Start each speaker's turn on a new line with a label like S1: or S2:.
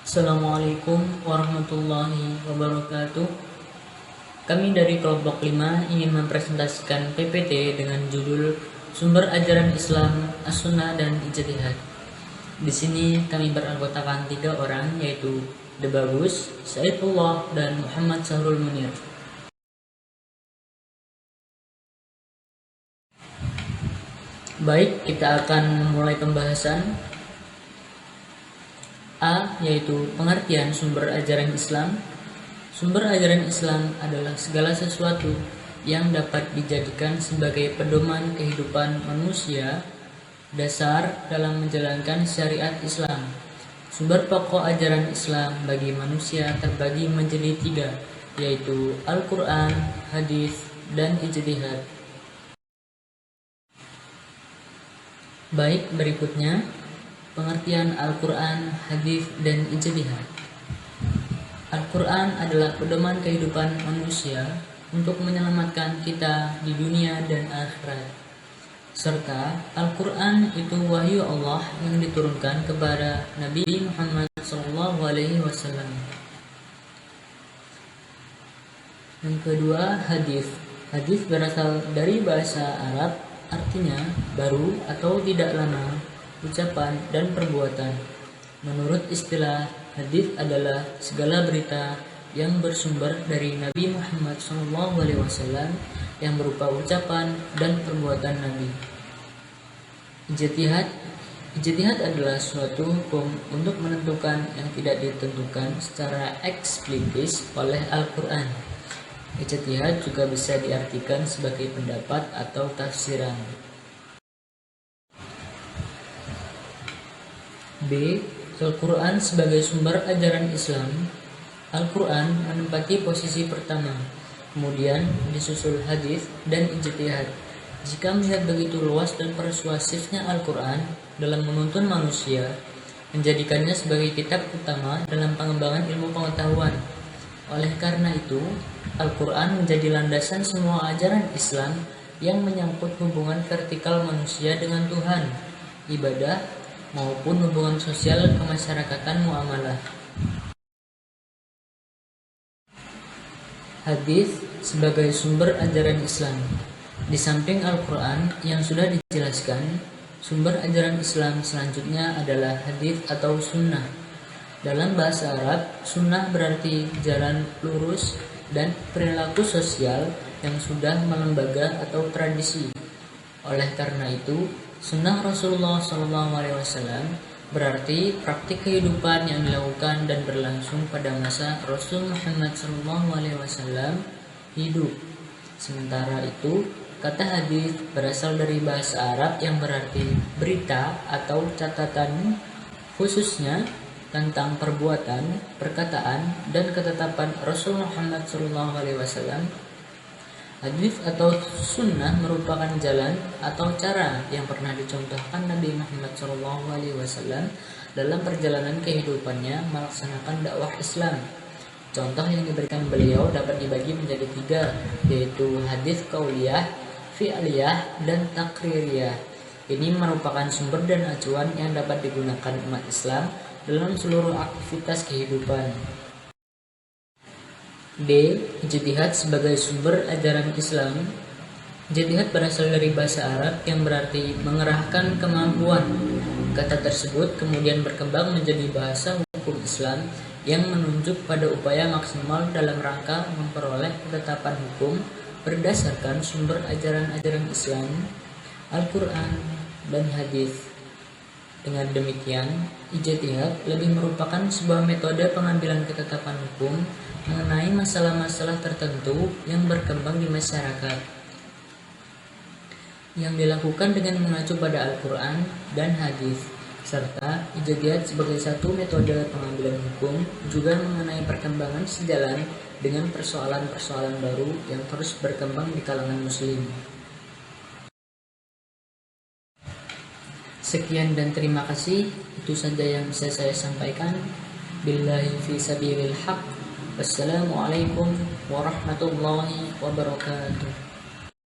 S1: Assalamualaikum warahmatullahi wabarakatuh. Kami dari kelompok 5 ingin mempresentasikan PPT dengan judul Sumber Ajaran Islam, As-Sunnah dan Ijtihad. Di sini kami beranggotakan 3 orang, yaitu Debagus, Saifullah, dan Muhammad Sahrul Munir. Baik, kita akan memulai pembahasan. A, yaitu pengertian sumber ajaran Islam. Sumber ajaran Islam adalah segala sesuatu yang dapat dijadikan sebagai pedoman kehidupan manusia, dasar dalam menjalankan syariat Islam. Sumber pokok ajaran Islam bagi manusia terbagi menjadi 3, yaitu Al-Quran, Hadis, dan Ijtihad. Baik, berikutnya pengertian Al-Quran, Hadis, dan Ijtihad. Al-Quran adalah pedoman kehidupan manusia untuk menyelamatkan kita di dunia dan akhirat. Serta Al-Quran itu wahyu Allah yang diturunkan kepada Nabi Muhammad SAW. Yang kedua, hadis. Hadis berasal dari bahasa Arab, artinya baru atau tidak lama, ucapan dan perbuatan. Menurut istilah, hadis adalah segala berita yang bersumber dari Nabi Muhammad SAW yang berupa ucapan dan perbuatan Nabi. Ijtihad adalah suatu hukum untuk menentukan yang tidak ditentukan secara eksplisit oleh Al-Quran. Ijtihad juga bisa diartikan sebagai pendapat atau tafsiran. B. Al-Quran sebagai sumber ajaran Islam. Al-Quran menempati posisi pertama, kemudian disusul hadis dan ijtihad. Jika melihat begitu luas dan persuasifnya Al-Quran dalam menuntun manusia, menjadikannya sebagai kitab utama dalam pengembangan ilmu pengetahuan. Oleh karena itu, Al-Quran menjadi landasan semua ajaran Islam yang menyangkut hubungan vertikal manusia dengan Tuhan, ibadah, maupun hubungan sosial kemasyarakatan muamalah. Hadis sebagai sumber ajaran Islam. Di samping Al-Quran yang sudah dijelaskan, sumber ajaran Islam selanjutnya adalah hadis atau sunnah. Dalam bahasa Arab, sunnah berarti jalan lurus dan perilaku sosial yang sudah melembaga atau tradisi. Oleh karena itu, sunnah Rasulullah SAW berarti praktik kehidupan yang dilakukan dan berlangsung pada masa Rasul Muhammad SAW hidup. Sementara itu, kata hadis berasal dari bahasa Arab yang berarti berita atau catatan, khususnya tentang perbuatan, perkataan, dan ketetapan Rasul Muhammad SAW. Hadis atau sunnah merupakan jalan atau cara yang pernah dicontohkan Nabi Muhammad SAW dalam perjalanan kehidupannya melaksanakan dakwah Islam. Contoh yang diberikan beliau dapat dibagi menjadi 3, yaitu hadis qauliyah, fi'liyah, dan takririyah. Ini merupakan sumber dan acuan yang dapat digunakan umat Islam dalam seluruh aktivitas kehidupan. D. Ijtihad sebagai sumber ajaran Islam. Ijtihad berasal dari bahasa Arab yang berarti mengerahkan kemampuan. Kata tersebut kemudian berkembang menjadi bahasa hukum Islam yang menunjuk pada upaya maksimal dalam rangka memperoleh ketetapan hukum berdasarkan sumber ajaran-ajaran Islam, Al-Quran, dan hadis. Dengan demikian, ijtihad lebih merupakan sebuah metode pengambilan ketetapan hukum mengenai masalah-masalah tertentu yang berkembang di masyarakat, yang dilakukan dengan mengacu pada Al-Quran dan hadis. Serta ijtihad sebagai satu metode pengambilan hukum juga mengenai perkembangan sejalan dengan persoalan-persoalan baru yang terus berkembang di kalangan muslim. Sekian dan terima kasih. Itu saja yang bisa saya sampaikan. Billahi fi sabilil haq. Wassalamualaikum warahmatullahi wabarakatuh.